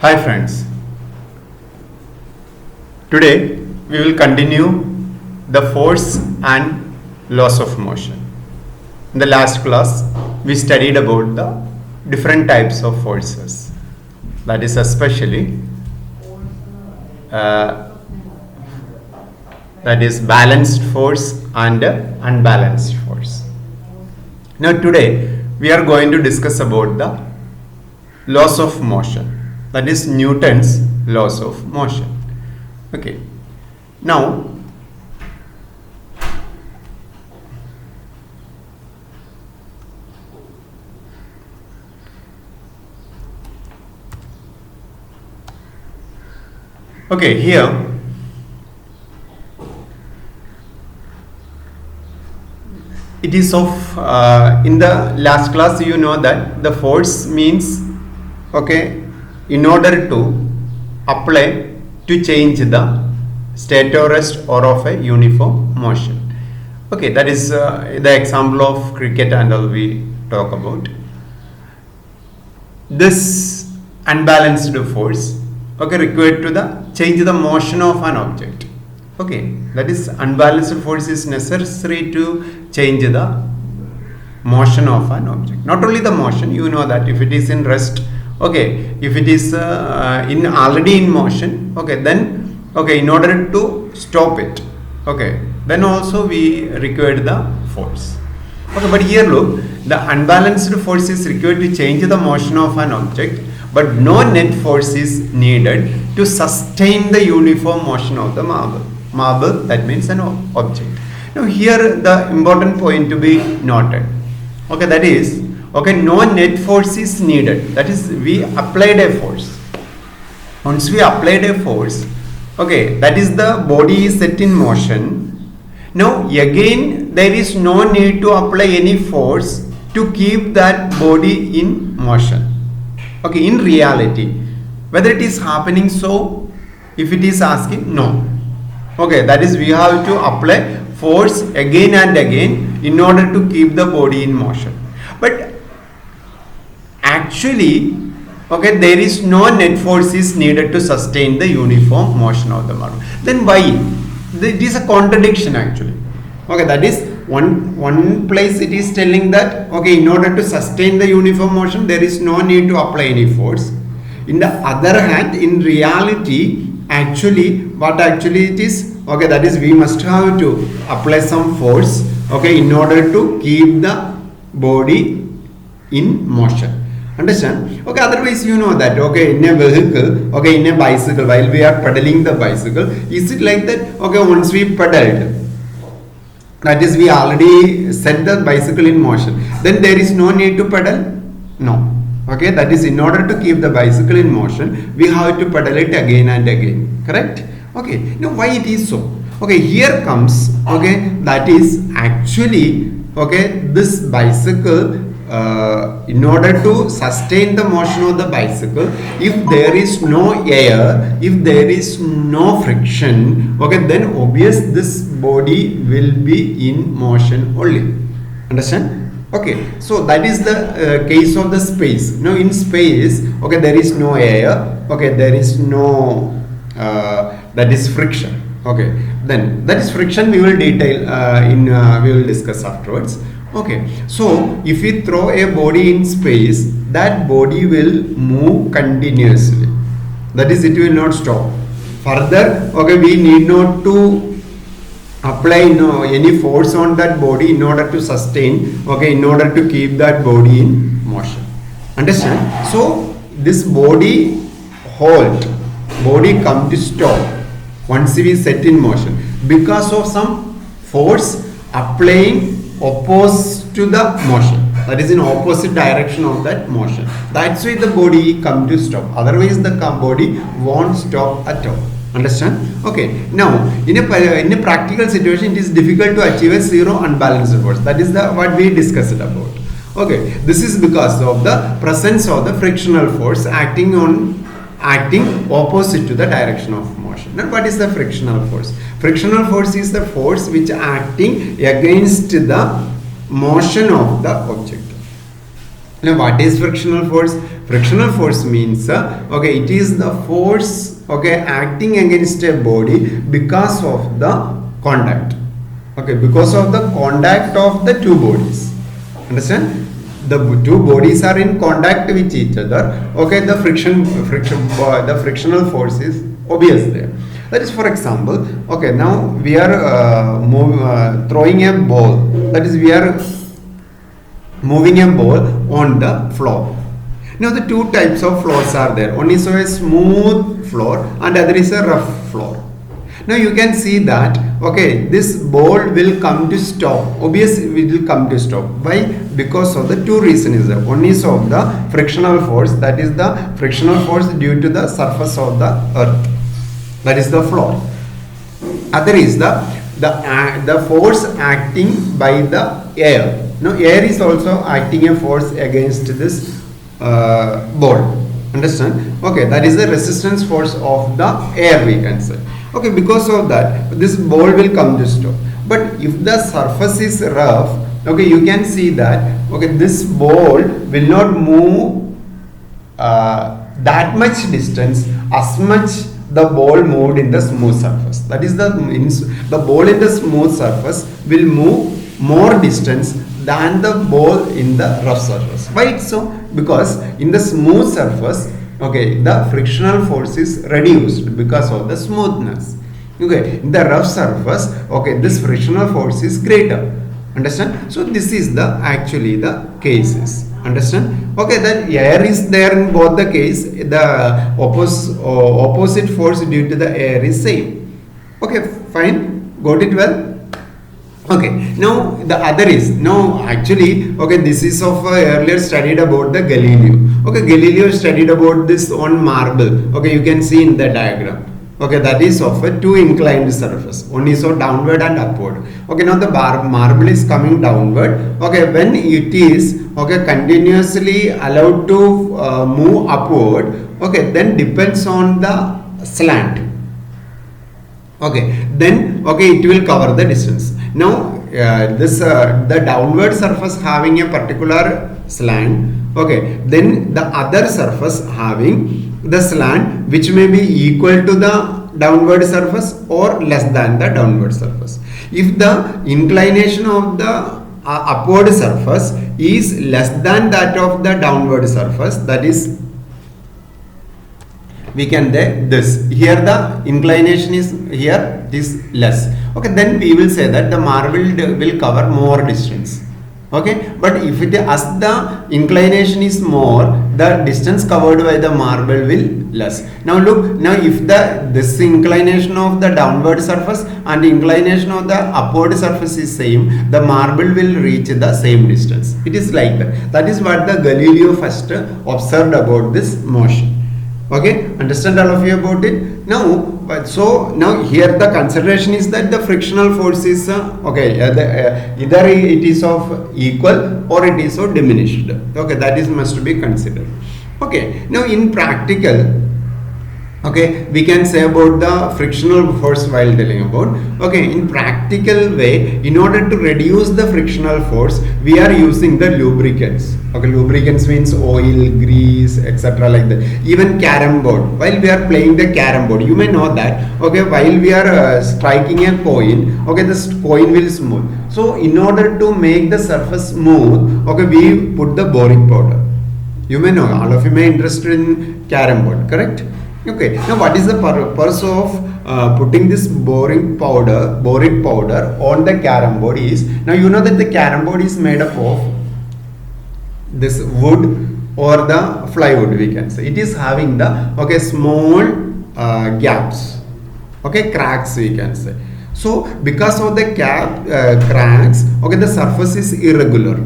Hi friends, today we will continue the force and laws of motion. In the last class we studied about the different types of forces, that is especially that is balanced force and unbalanced force. Now today we are going to discuss about the laws of motion, that is Newton's laws of motion. Okay, now here it is of in the last class you know that the force means in order to apply to change the state or rest or of a uniform motion. That is the example of cricket and all we talk about. This unbalanced force required to the change the motion of an object. That is unbalanced force is necessary to change the motion of an object. Not only the motion, you know that if it is in rest, if it is in already in motion, then in order to stop it, then also we required the force. But here look, the unbalanced force is required to change the motion of an object, but no net force is needed to sustain the uniform motion of the marble, that means an object. Now here the important point to be noted, that is no net force is needed, that is we applied a force. Once we applied a force, that is the body is set in motion. Now again there is no need to apply any force to keep that body in motion. In reality, whether it is happening so, if it is asking, no. That is we have to apply force again and again in order to keep the body in motion. But actually, there is no net force is needed to sustain the uniform motion of the marble. Then why? It is a contradiction actually. That is one place it is telling that in order to sustain the uniform motion there is no need to apply any force. In the other hand, in reality, actually what actually it is, that is we must have to apply some force in order to keep the body in motion. Understand? Otherwise you know that in a vehicle, in a bicycle, while we are pedaling the bicycle, is it like that once we pedaled, that is we already set the bicycle in motion, then there is no need to pedal? No. That is in order to keep the bicycle in motion we have to pedal it again and again, correct? Now why it is so? Here comes that is actually this bicycle, in order to sustain the motion of the bicycle, if there is no air, if there is no friction, then obvious this body will be in motion only. Understand? So that is the case of the space. Now in space, there is no air, there is no that is friction. Then that is friction we will detail we will discuss afterwards. So if we throw a body in space, that body will move continuously, that is it will not stop. Further, we need not to apply any force on that body in order to sustain, in order to keep that body in motion. Understand? So this body halt, body come to stop once we set in motion because of some force applying opposed to the motion, that is in opposite direction of that motion. That's why the body come to stop, otherwise the body won't stop at all. Understand? Now in a practical situation it is difficult to achieve a zero unbalanced force, that is what we discussed about. This is because of the presence of the frictional force acting opposite to the direction of motion. Now what is the frictional force? Frictional force is the force which acting against the motion of the object. Now what is frictional force? frictional force means okay, it is the force, okay, acting against a body because of the contact, okay, because of the contact of the two bodies. Understand? The two bodies are in contact with each other, okay, the frictional force is obvious there. That is, for example, okay, now we are throwing a ball, that is, we are moving a ball on the floor. Now the two types of floors are there. One is a smooth floor and other is a rough floor. Now you can see that, okay, this ball will come to stop. Obviously it will come to stop. Why? Because of the two reasons. One is of the frictional force, that is the frictional force due to the surface of the earth, that is the floor. Other is the force acting by the air. Now air is also acting a force against this ball. Understand? Okay, that is the resistance force of the air, we can say. Okay, because of that, this ball will come to stop. But if the surface is rough, okay, you can see that, okay, this ball will not move that much distance as much the ball moved in the smooth surface. That is, the ball in the smooth surface will move more distance than the ball in the rough surface. Why so? Because in the smooth surface, okay, the frictional force is reduced because of the smoothness. Okay, in the rough surface, okay, this frictional force is greater. Understand? So this is the actually the cases. Understand? Okay, then air is there in both the case. The opposite force due to the air is same. Okay, fine. Got it well? Okay, now the other is, now actually, okay, this is of earlier studied about the Galileo. Okay, Galileo studied about this on marble. Okay, you can see in the diagram. Okay, that is of a two inclined surface. One is of downward and upward. Okay, now the marble is coming downward. Okay, when it is, okay, continuously allowed to move upward, okay, then depends on the slant. Okay, then, okay, it will cover the distance. Now the downward surface having a particular slant, okay, then the other surface having the slant which may be equal to the downward surface or less than the downward surface. If the inclination of the upward surface is less than that of the downward surface, that is, we can say this, here the inclination is here, this less, okay, then we will say that the marble will cover more distance. Okay, but if it, as the inclination is more, the distance covered by the marble will less. Now look, now if this inclination of the downward surface and inclination of the upward surface is same, the marble will reach the same distance. It is like that. That is what the Galileo first observed about this motion. Okay, understand all of you about it? Now, so now here the consideration is that the frictional force is okay, either it is of equal or it is of diminished. Okay, that is must be considered. Okay, now in practical, okay, we can say about the frictional force while telling about. Okay, in practical way, in order to reduce the frictional force, we are using the lubricants. Okay, lubricants means oil, grease, etc. like that. Even carom board. While we are playing the carom board, you may know that. Okay, while we are striking a coin, okay, this coin will smooth. So, in order to make the surface smooth, okay, we put the boric powder. You may know. All of you may interested in carom board, correct? Okay. Now, what is the purpose of putting this boric powder on the carom board is, now you know that the carom board is made up of this wood or the plywood, we can say. It is having the, okay, small gaps, okay, cracks, we can say. So because of the cracks, okay, the surface is irregular.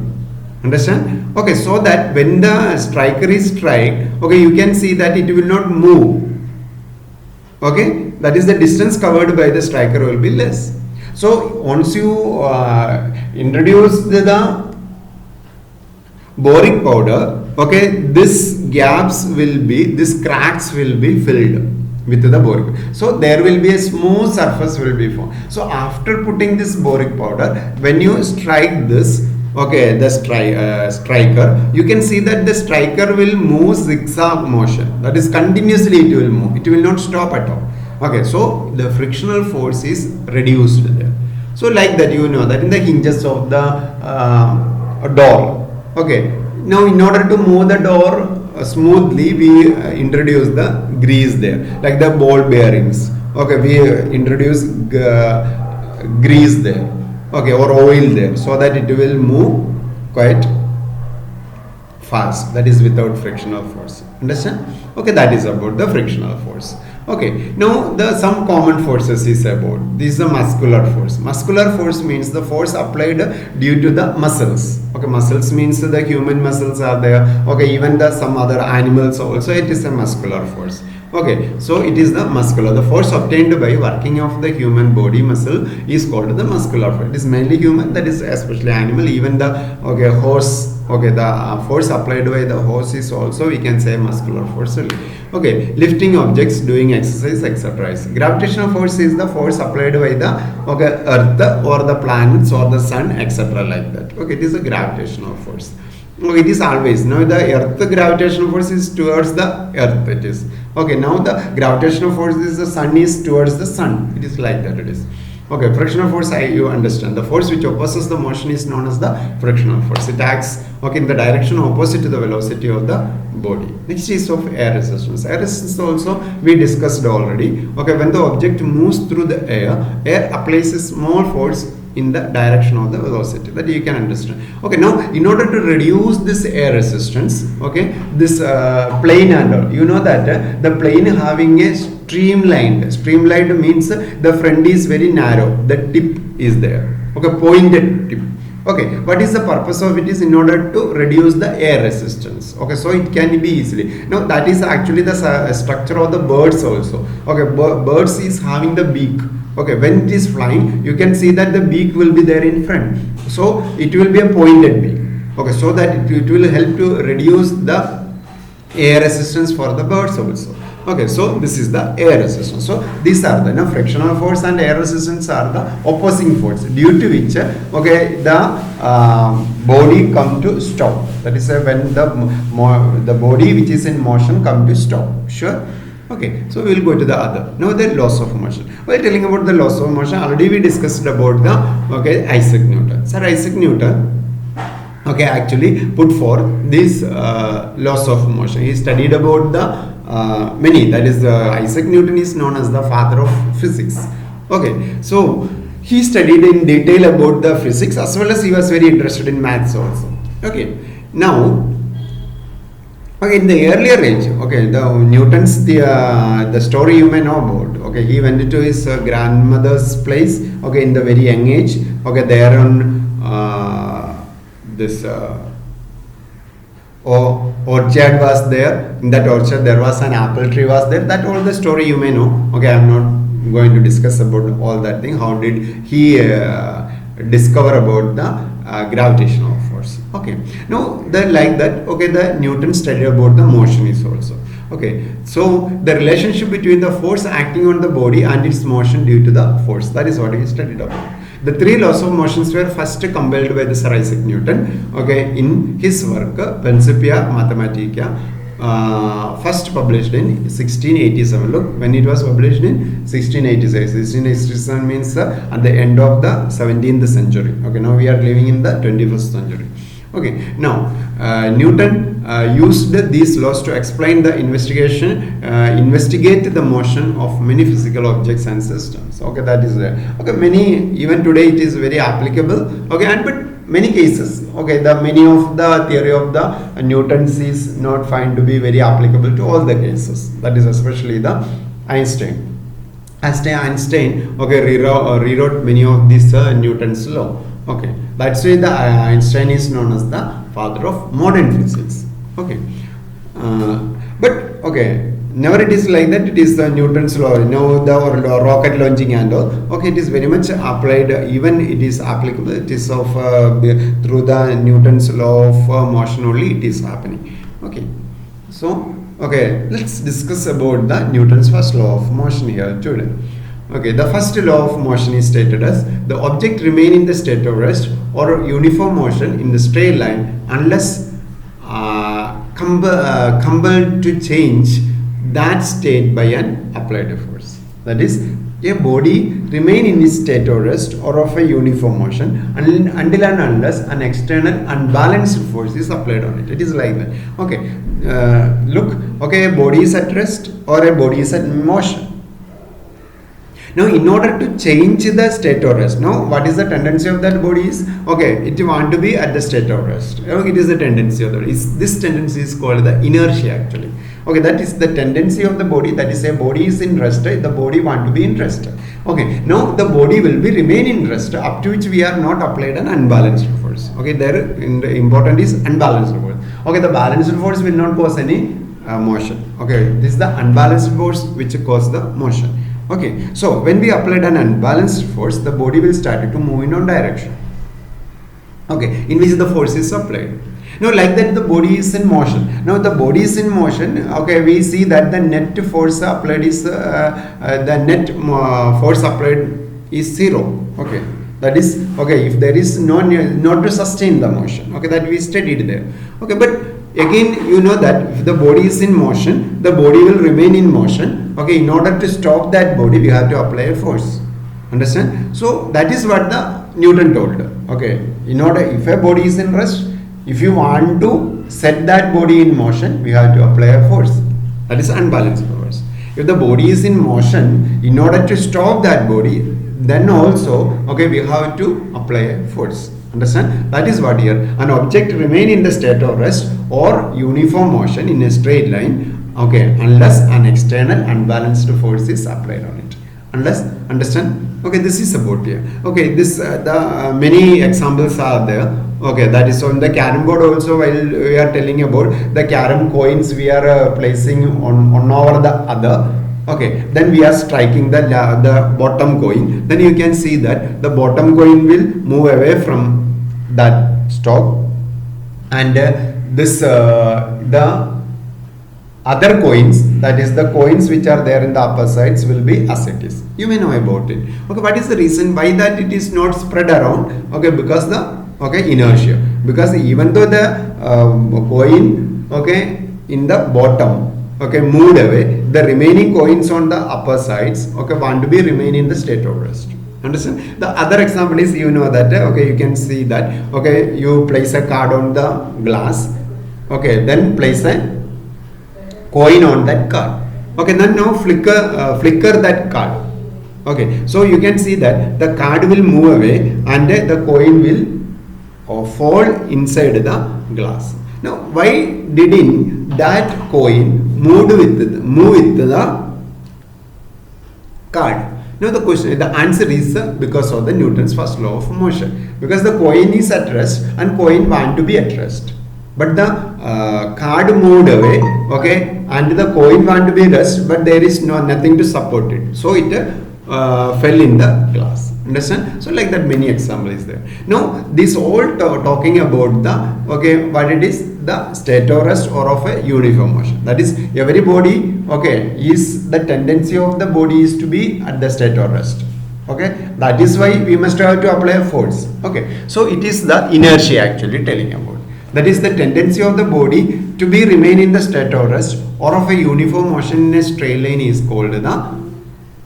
Understand? Okay, so that when the striker is strike, okay, you can see that it will not move. Okay, that is the distance covered by the striker will be less. So once you introduce the boric powder, okay, this cracks will be filled with the boric. So there will be a smooth surface will be formed. So after putting this boric powder, when you strike this, okay, the striker, you can see that the striker will move zigzag motion, that is continuously it will move, it will not stop at all. Okay, so the frictional force is reduced there. So like that, you know that in the hinges of the door, okay, now in order to move the door smoothly, we introduce the grease there, like the ball bearings, okay, we introduce grease there, okay, or oil there, so that it will move quite fast, that is without frictional force. Understand? Okay, that is about the frictional force. Okay, now the some common forces is about this is the muscular force. Muscular force means the force applied due to the muscles. Okay, muscles means the human muscles are there, okay, even the some other animals also, it is a muscular force. Okay, so it is the muscular, the force obtained by working of the human body muscle is called the muscular force. It is mainly human, that is especially animal, even the okay horse, okay, the force applied by the horse is also we can say muscular force only. Okay, lifting objects, doing exercise, etc. Gravitational force is the force applied by the okay earth or the planets or the sun, etc. like that. Okay, it is a gravitational force. Okay, it is always, now the earth gravitational force is towards the earth, it is okay. Now the gravitational force is the sun is towards the sun, it is like that, it is okay. Frictional force, you understand, the force which opposes the motion is known as the frictional force. It acts okay in the direction opposite to the velocity of the body. Next is of air resistance. Air resistance also we discussed already. Okay, when the object moves through the air applies a small force in the direction of the velocity, that you can understand. Okay, now in order to reduce this air resistance, okay, this plane and all, you know that the plane having a streamlined means the front is very narrow, the tip is there, okay, pointed tip. Okay, what is the purpose of it is in order to reduce the air resistance. Okay, so it can be easily. Now that is actually the structure of the birds also. Okay, birds is having the beak. Okay, when it is flying, you can see that the beak will be there in front. So it will be a pointed beak. Okay, so that it will help to reduce the air resistance for the birds also. Okay, so this is the air resistance. So these are the frictional force and air resistance are the opposing force due to which okay the body come to stop. That is when the body which is in motion come to stop. Sure. Okay, so we will go to the other. Now the laws of motion. While telling about the laws of motion, already we discussed about the okay Isaac Newton. Sir, Isaac Newton okay actually put forth these laws of motion. He studied about the many, that is Isaac Newton is known as the father of physics. Okay, so he studied in detail about the physics as well as he was very interested in maths also. Okay, now okay, in the earlier age, okay, the Newton's the story you may know about. Okay, he went to his grandmother's place. Okay, in the very young age. Okay, there on this orchard was there. In that orchard, there was an apple tree was there. That all the story you may know. Okay, I am not going to discuss about all that thing. How did he discover about the gravitational force? Okay, now the like that. Okay, the Newton studied about the motion is also. Okay, so the relationship between the force acting on the body and its motion due to the force, that is what he studied about. The three laws of motions were first compiled by the Sir Isaac Newton, okay, in his work Principia Mathematica, first published in 1687. Look, when it was published in 1686. 1687 means at the end of the 17th century. Okay, now we are living in the 21st century. Okay, now Newton used these laws to explain the investigate the motion of many physical objects and systems. Okay, that is there. Okay, many, even today it is very applicable. Okay, and but many cases, okay, the many of the theory of the Newton's is not found to be very applicable to all the cases. That is especially the Einstein. Einstein, okay, rewrote many of these Newton's law. Okay, that's why the Einstein is known as the father of modern physics. Okay, but okay, never it is like that. It is the Newton's law. Now the rocket launching and all. Okay, it is very much applied. Even it is applicable. It is of through the Newton's law of motion only. It is happening. Okay, so okay, let's discuss about the Newton's first law of motion here today. Okay, the first law of motion is stated as the object remain in the state of rest or uniform motion in the straight line unless compelled to change that state by an applied force. That is, a body remain in its state of rest or of a uniform motion until and unless an external unbalanced force is applied on it. It is like that. Okay, look, okay, a body is at rest or a body is at motion. Now, in order to change the state of rest, now what is the tendency of that body is, okay, it want to be at the state of rest. Okay, it is the tendency of the body. This tendency is called the inertia actually. Okay, that is the tendency of the body. That is, a body is in rest, the body want to be in rest. Okay, now the body will be remain in rest up to which we are not applied an unbalanced force. Okay, there in the important is unbalanced force. Okay, the balanced force will not cause any motion. Okay, this is the unbalanced force which cause the motion. Okay, so when we applied an unbalanced force, the body will start to move in one direction. Okay, in which the force is applied. Now, like that, the body is in motion. Now, the body is in motion. Okay, we see that the net force applied is force applied is 0. Okay, that is okay. If there is not to sustain the motion. Okay, that we studied there. Okay, but again, you know that if the body is in motion, the body will remain in motion. Okay, in order to stop that body, we have to apply a force. Understand? So that is what the Newton told. Okay, in order, if a body is in rest, if you want to set that body in motion, we have to apply a force. That is unbalanced force. If the body is in motion, in order to stop that body, then also, okay, we have to apply a force. Understand? That is what here. An object remain in the state of rest or uniform motion in a straight line, okay, unless an external unbalanced force is applied on it. Unless, understand? Okay, this is about here. Okay, this many examples are there. Okay, that is on the carom board also. While we are telling about the carom coins, we are placing on over the other. Okay, then we are striking the bottom coin. Then you can see that the bottom coin will move away from that stock, and the other coins, that is the coins which are there in the upper sides, will be as it is. You may know about it. Okay, what is the reason why that it is not spread around? Okay, because the inertia. Because even though the coin, okay, in the bottom, okay, moved away, the remaining coins on the upper sides, okay, want to be remain in the state of rest. Understand? The other example is, you know that, okay, you can see that, okay, you place a card on the glass, okay, then place a coin on that card. Okay, then now flicker that card. Okay, so you can see that the card will move away and the coin will fall inside the glass. Now, why didn't that coin move with the card? Now the answer is because of the Newton's first law of motion. Because the coin is at rest and coin want to be at rest, but the card moved away, okay, and the coin want to be rest, but there is nothing to support it, so it fell in the glass. Understand? So like that, many examples is there. Now this all talking about the, okay, what it is, the state of rest or of a uniform motion. That is, every body, okay, is the tendency of the body is to be at the state of rest. Okay, that is why we must have to apply a force. Okay, so it is the inertia actually telling about. That is the tendency of the body to be remain in the state of rest or of a uniform motion in a straight line is called the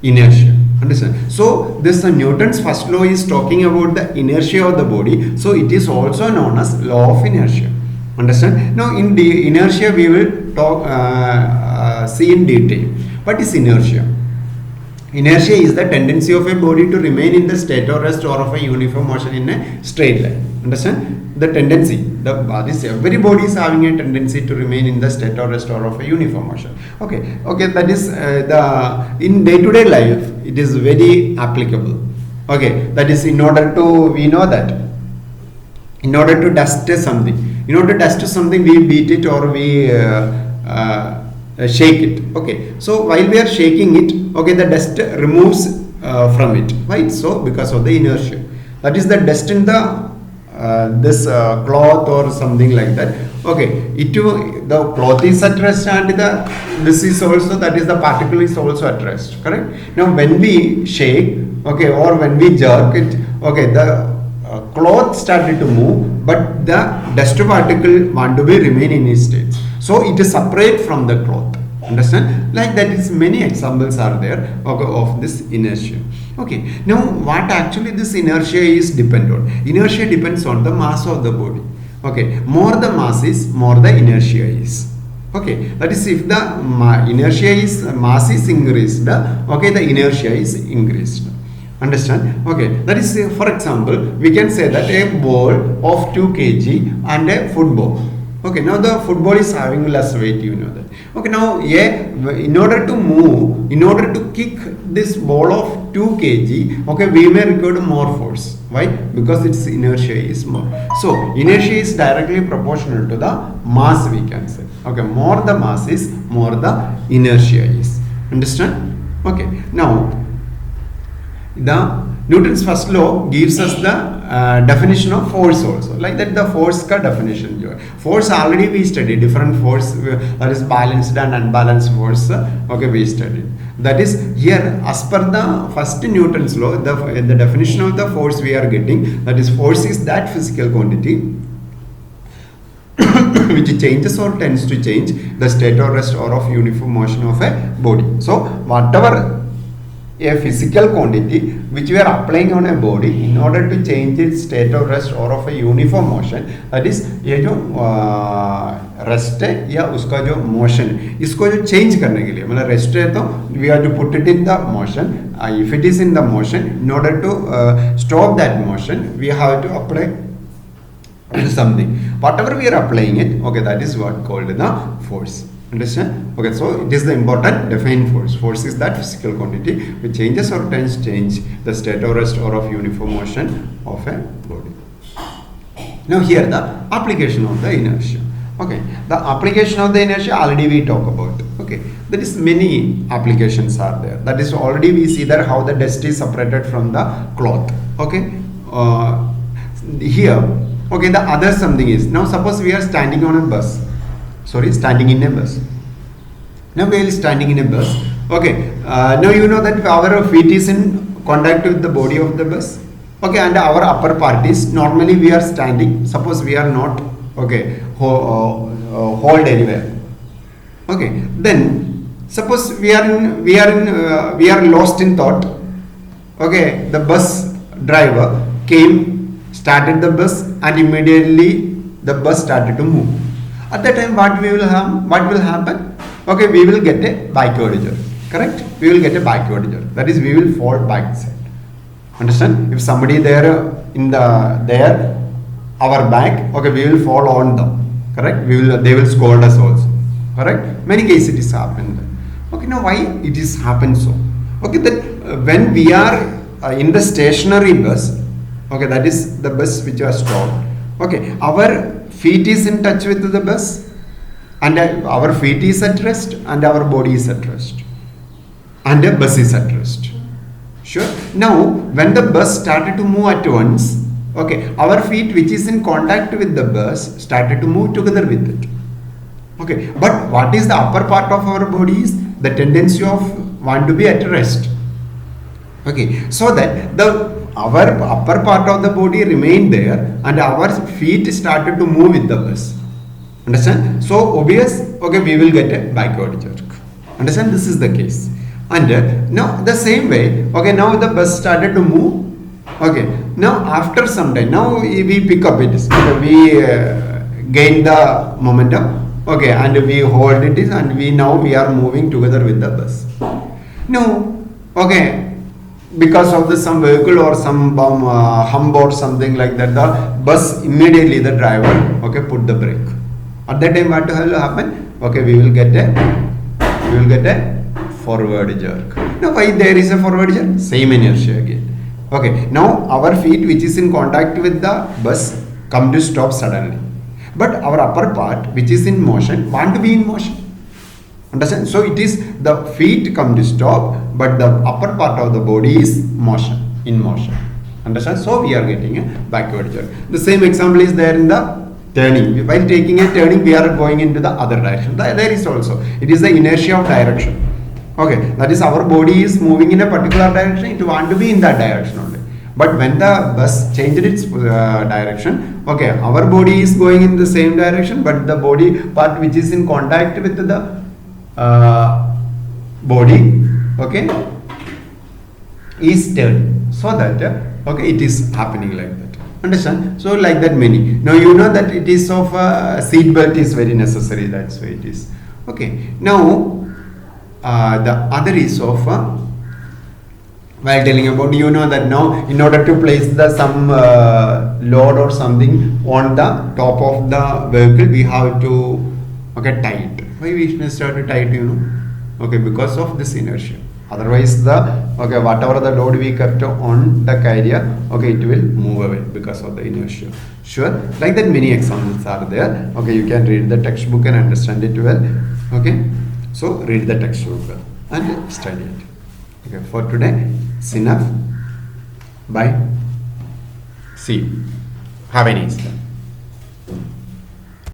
inertia. Understand? So this Newton's first law is talking about the inertia of the body. So it is also known as law of inertia. Understand? Now in the inertia we will talk see in detail. What is inertia? Inertia is the tendency of a body to remain in the state of rest or of a uniform motion in a straight line. Understand? The tendency, every body is having a tendency to remain in the state of rest or of a uniform motion. Okay, that is in day-to-day life it is very applicable. Okay, that is in order to, we know that in order to dust something, we beat it or we shake it. Okay, so while we are shaking it, okay, the dust removes from it. Why? So because of the inertia. That is the dust in the this cloth or something like that. Okay, the cloth is at rest and this is also, that is the particle is also at rest, correct? Now when we shake, okay, or when we jerk it, okay, the cloth started to move, but the dust particle want to be remain in its state, so it is separate from the cloth. Understand? Like that is many examples are there, okay, of this inertia. Okay, now what actually this inertia is depend on? Inertia depends on the mass of the body. Okay, more the mass is, more the inertia is. Okay, that is if the inertia is, mass is increased, okay, the inertia is increased. Understand? Okay, that is for example, we can say that a ball of 2 kg and a football. Okay, now the football is having less weight, you know that. Okay, now in order to move, in order to kick this ball of 2 kg, okay, we may require more force. Why? Because its inertia is more. So inertia is directly proportional to the mass, we can say. Okay, more the mass is, more the inertia is. Understand? Okay, now the Newton's first law gives us the definition of force also. Like that, the force ka definition. Force already we studied, different force, that is balanced and unbalanced force. Okay, we studied. That is here, as per the first Newton's law, the definition of the force we are getting, that is force is that physical quantity which changes or tends to change the state or rest or of uniform motion of a body. So whatever a physical quantity which we are applying on a body in order to change its state of rest or of a uniform motion, that is ये जो rest है या उसका जो motion है, इसको जो change करने के लिए, मतलब रेस्ट है तो we have to put it in the motion. If it is in the motion, in order to stop that motion, we have to apply something. Whatever we are applying it, okay, that is what called the force. Understand? Okay, so it is the important defined force. Force is that physical quantity which changes or tends to change the state of rest or of uniform motion of a body. Now here the application of the inertia. Okay, the application of the inertia already we talk about. Okay, there is many applications are there. That is already we see that how the dust is separated from the cloth. Okay, here, okay, the other something is, now suppose we are standing on a bus. Standing in a bus. Now we are standing in a bus. Okay, now you know that our feet is in contact with the body of the bus. Okay, and our upper part is, normally we are standing. Suppose we are not, okay, hold anywhere. Okay, then suppose we are lost in thought. Okay, the bus driver came, started the bus, and immediately the bus started to move. At that time, what will happen? Okay, we will get a backward jerk. Correct? We will get a backward jerk. That is, we will fall backside. Understand? If somebody there our back, okay, we will fall on them. Correct? They will scold us also. Correct? Many cases it is happened. Okay, now why it is happened so? Okay, that when we are in the stationary bus, okay, that is the bus which was stopped. Okay, our feet is in touch with the bus, and our feet is at rest, and our body is at rest, and the bus is at rest. Sure. Now when the bus started to move at once, okay, our feet which is in contact with the bus started to move together with it. Okay, but what is the upper part of our body is the tendency of want to be at rest. Okay, so that our upper part of the body remained there and our feet started to move with the bus. Understand? So obvious, okay, we will get a backward jerk. Understand? This is the case. And now the same way, okay, now the bus started to move. Okay, now after some time, now we pick up it. So we gain the momentum. Okay, and we hold it, and we are moving together with the bus. No, okay. Because of some vehicle or some hump or something like that, the bus immediately, the driver, okay, put the brake. At that time, what will happen? Okay, we will get a forward jerk. Now why there is a forward jerk? Same inertia again. Okay, now our feet which is in contact with the bus come to stop suddenly, but our upper part which is in motion want to be in motion. Understand? So it is the feet come to stop, but the upper part of the body is in motion. Understand? So we are getting a backward jerk. The same example is there in the turning. While taking a turning, we are going into the other direction. There is also, it is the inertia of direction. Okay, that is our body is moving in a particular direction, it want to be in that direction only. But when the bus changed its direction, okay, our body is going in the same direction, but the body part which is in contact with the body, okay, is turned. So that, okay, it is happening like that. Understand? So like that many. Now you know that it is of seat belt is very necessary. That's why it is. Okay. Now the other is of while telling about, you know that now in order to place the some load or something on the top of the vehicle, we have to, okay, tie it. Why we start to tie it, you know? Okay, because of this inertia. Otherwise the, okay, whatever the load we kept on the carrier, okay, it will move away because of the inertia. Sure, like that many examples are there. Okay, you can read the textbook and understand it well. Okay, so read the textbook well and study it. Okay, for today it's enough. Bye, see you, have a nice day.